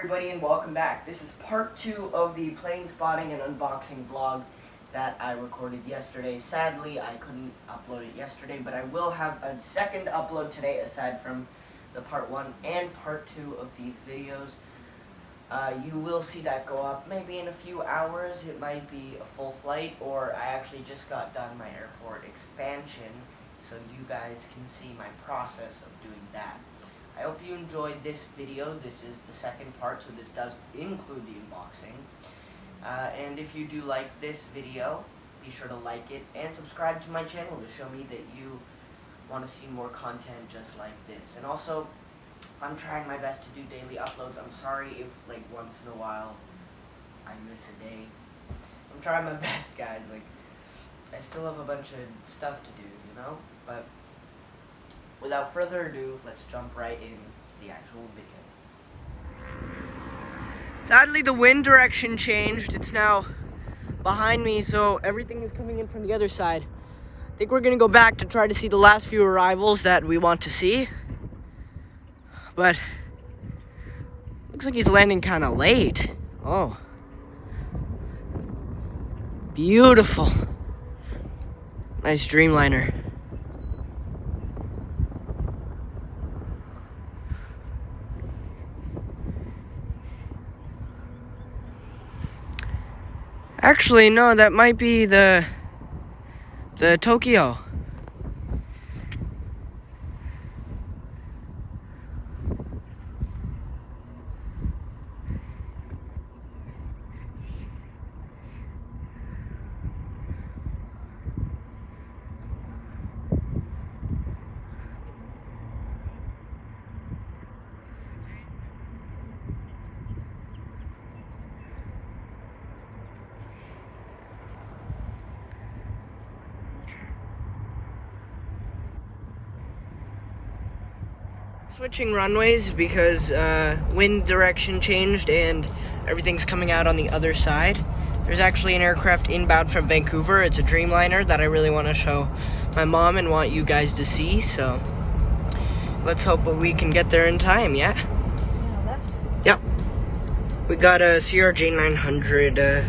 everybody, and welcome back. This is part 2 of the plane spotting and unboxing vlog that I recorded yesterday. Sadly, I couldn't upload it yesterday, but I will have a second upload today aside from the part 1 and part 2 of these videos. You will see that go up maybe in a few hours. It might be a full flight, or I actually just got done my airport expansion, so you guys can see my process of doing that. I hope you enjoyed this video. This is the second part, so this does include the unboxing. And if you do like this video, be sure to like it and subscribe to my channel to show me that you want to see more content just like this. And also, I'm trying my best to do daily uploads. I'm sorry if, like, once in a while I miss a day. I'm trying my best, guys. Like, I still have a bunch of stuff to do, you know? But without further ado, let's jump right into the actual video. Sadly, the wind direction changed. It's now behind me, so everything is coming in from the other side. I think we're gonna go back to try to see the last few arrivals that we want to see. But looks like he's landing kind of late. Oh. Beautiful. Nice Dreamliner. Actually, no, that might be the Tokyo. Switching runways because wind direction changed and everything's coming out on the other side. There's actually an aircraft inbound from Vancouver. It's a Dreamliner that I really want to show my mom and want you guys to see, so let's hope that we can get there in time, yeah? Yep. We got a CRJ900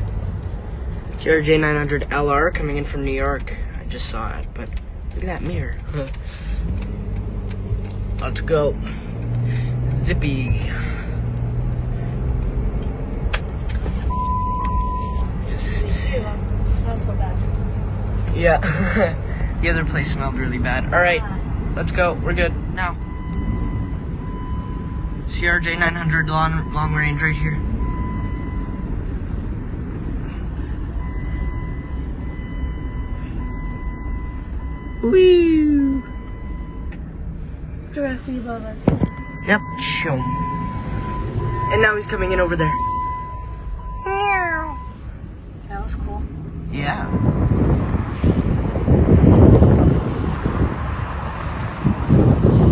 LR coming in from New York. I just saw it, but look at that mirror. Let's go. Zippy. It smells so bad. Yeah. The other place smelled really bad. Alright, let's go. We're good now. CRJ 900 long range right here. Woo! Directly above us. Yep. And now he's coming in over there. Meow. That was cool. Yeah.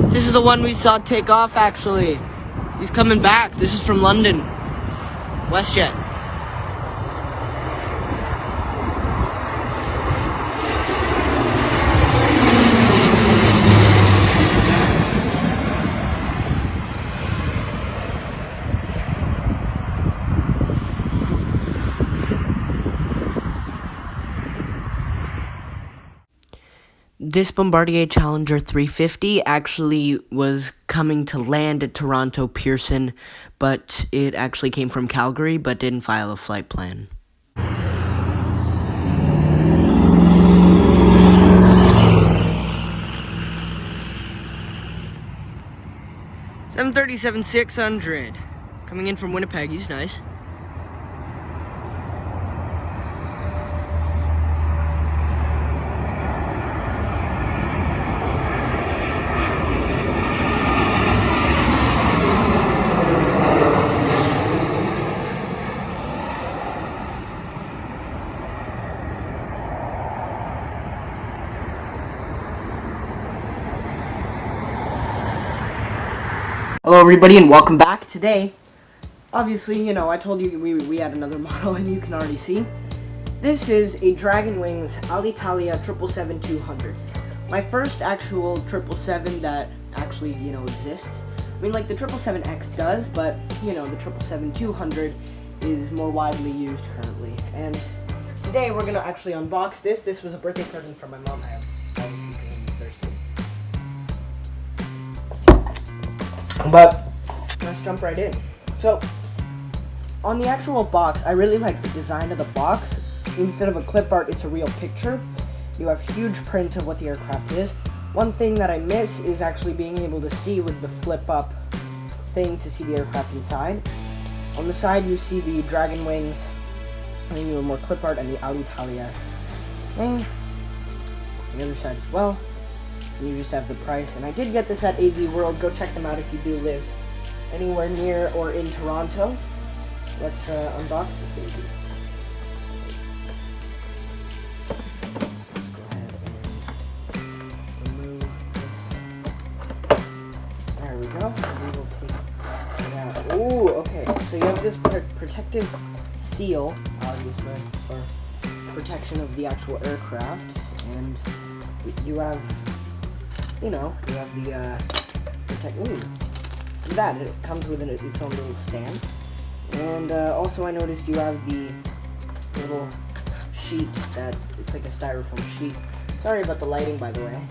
This is the one we saw take off, actually. He's coming back. This is from London. WestJet. This Bombardier Challenger 350 actually was coming to land at Toronto Pearson, but it actually came from Calgary, but didn't file a flight plan. 737-600 coming in from Winnipeg. He's nice. Hello everybody and welcome back. Today, obviously, you know, I told you we had another model and you can already see. This is a Dragon Wings Alitalia 777-200. My first actual 777 that actually, you know, exists. mean, like the 777X does, but you know, the 777-200 is more widely used currently. And today we're gonna actually unbox this. This was a birthday present from my mom. I have obviously thirsty. But let's jump right in. So on the actual box, I really like the design of the box. Instead of a clip art, it's a real picture. You have huge print of what the aircraft is. One thing that I miss is actually being able to see with the flip up thing to see the aircraft inside. On the side you see the Dragon Wings, and then you have more clip art and the Alitalia thing. On the other side as well. And you just have the price. And I did get this at AV World. Go check them out if you do live anywhere near or in Toronto. Let's unbox this baby. We will take it out. Ooh, okay. So you have this protective seal, obviously, for protection of the actual aircraft, and you have, you know, you have the Ooh, that it comes with its own little stand, and also I noticed you have the little sheet that it's like a styrofoam sheet. Sorry about the lighting, by the way.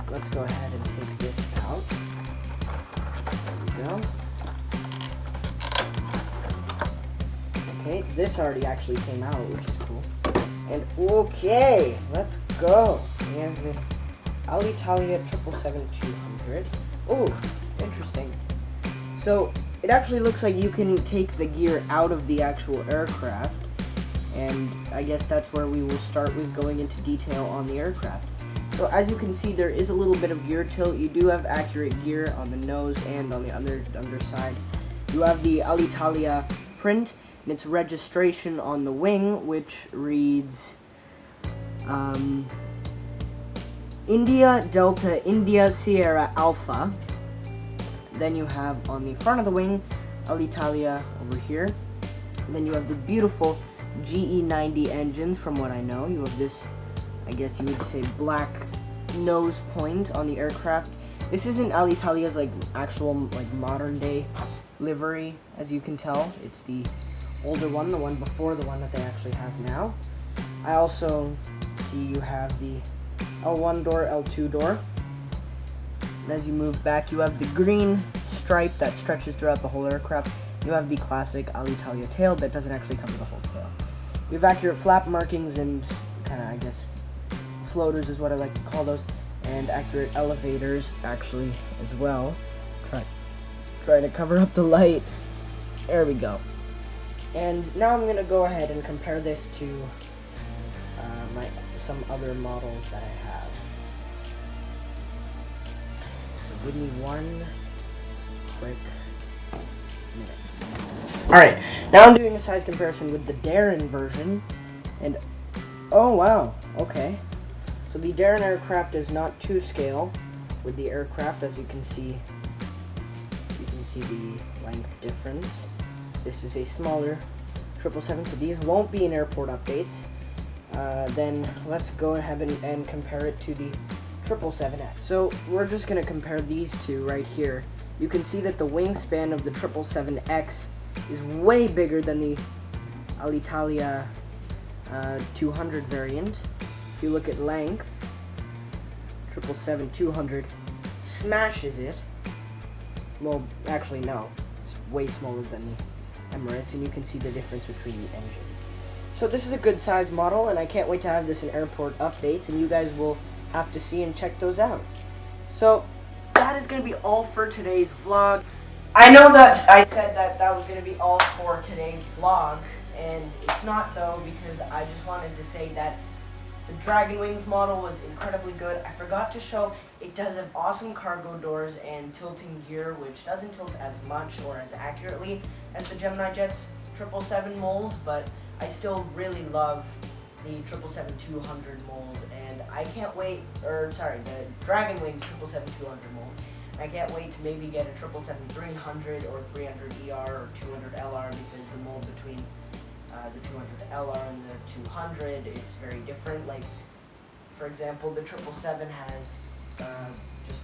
Let's go ahead and take this out. There we go. Okay, this already actually came out, which is cool. And okay, let's go. We have the Alitalia 777-200. Oh, interesting. So it actually looks like you can take the gear out of the actual aircraft, and I guess that's where we will start with going into detail on the aircraft. So as you can see, there is a little bit of gear tilt. You do have accurate gear on the nose and on the underside. You have the Alitalia print and its registration on the wing, which reads India Delta India Sierra Alpha. Then you have on the front of the wing Alitalia over here. And then you have the beautiful GE90 engines. From what I know, you have this, I guess you would say, black nose point on the aircraft. This isn't Alitalia's like actual like modern day livery, as you can tell. It's the older one, the one before the one that they actually have now. I also see you have the L1 door, L2 door. And as you move back, you have the green stripe that stretches throughout the whole aircraft. You have the classic Alitalia tail that doesn't actually cover the whole tail. You have accurate flap markings and kind of, I guess, floaters is what I like to call those, and accurate elevators actually as well. Try to cover up the light. There we go. And now I'm gonna go ahead and compare this to some other models that I have. So give me one quick minute. Alright, now I'm doing a size comparison with the Darren version, and oh wow, okay. So the Darren aircraft is not to scale with the aircraft, as you can see. You can see the length difference. This is a smaller 777, so these won't be in airport updates. Then let's go ahead and compare it to the 777X. So we're just going to compare these two right here. You can see that the wingspan of the 777X is way bigger than the Alitalia 200 variant. If you look at length, 777-200 smashes it. Well, actually no, it's way smaller than the Emirates, and you can see the difference between the engine. So this is a good size model, and I can't wait to have this in airport updates, and you guys will have to see and check those out. So that is going to be all for today's vlog. I know that I said that was going to be all for today's vlog, and it's not though, because I just wanted to say that the Dragon Wings model was incredibly good. I forgot to show, it does have awesome cargo doors and tilting gear, which doesn't tilt as much or as accurately as the Gemini Jet's 777 mold, but I still really love the 777-200 mold, and I can't wait, the Dragon Wings 777-200 mold. I can't wait to maybe get a 777-300 or 300ER or 200LR, because the mold between the 200LR and the 200 is very different. Like, for example, the 777 has just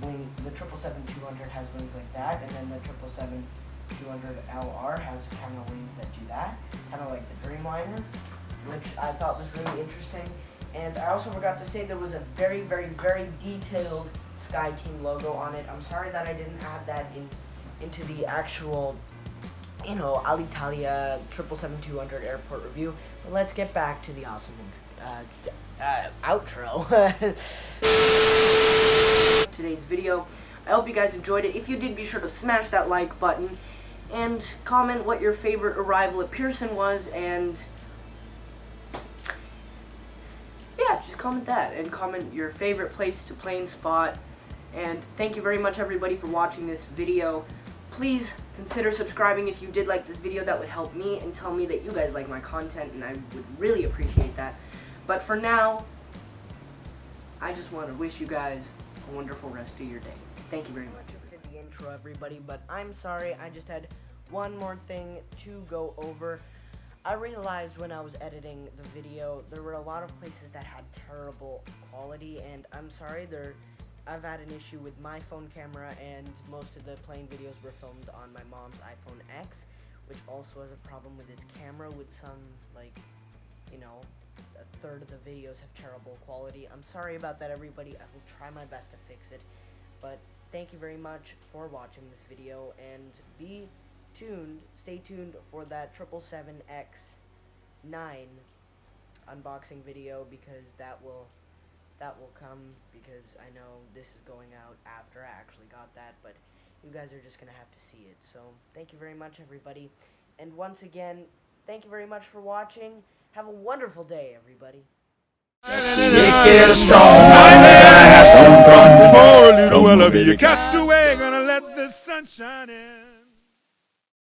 wing. The 777-200 has wings like that, and then the 777-200LR has kind of wings that do that, kind of like the Dreamliner, which I thought was really interesting. And I also forgot to say there was a very, very, very detailed SkyTeam logo on it. I'm sorry that I didn't add that into the actual, Alitalia 777-200 airport review. But let's get back to the awesome outro. Today's video. I hope you guys enjoyed it. If you did, be sure to smash that like button and comment what your favorite arrival at Pearson was, and yeah, just comment that and comment your favorite place to plane spot. And thank you very much everybody for watching this video. Please consider subscribing if you did like this video. That would help me and tell me that you guys like my content, and I would really appreciate that. But for now, I just want to wish you guys a wonderful rest of your day. Thank you very much for the intro, everybody, but I'm sorry, I just had one more thing to go over. I realized when I was editing the video, there were a lot of places that had terrible quality, and I'm sorry, I've had an issue with my phone camera, and most of the plane videos were filmed on my mom's iPhone X, which also has a problem with its camera, with some, a third of the videos have terrible quality. I'm sorry about that, everybody. I will try my best to fix it, but thank you very much for watching this video, and stay tuned for that 777X9 unboxing video, because that will come, because I know this is going out after I actually got that, but you guys are just gonna have to see it. So thank you very much, everybody, and once again, thank you very much for watching. Have a wonderful day, everybody. Get a strong have some fun. For a little while I'll be a castaway, gonna let the sun shine in.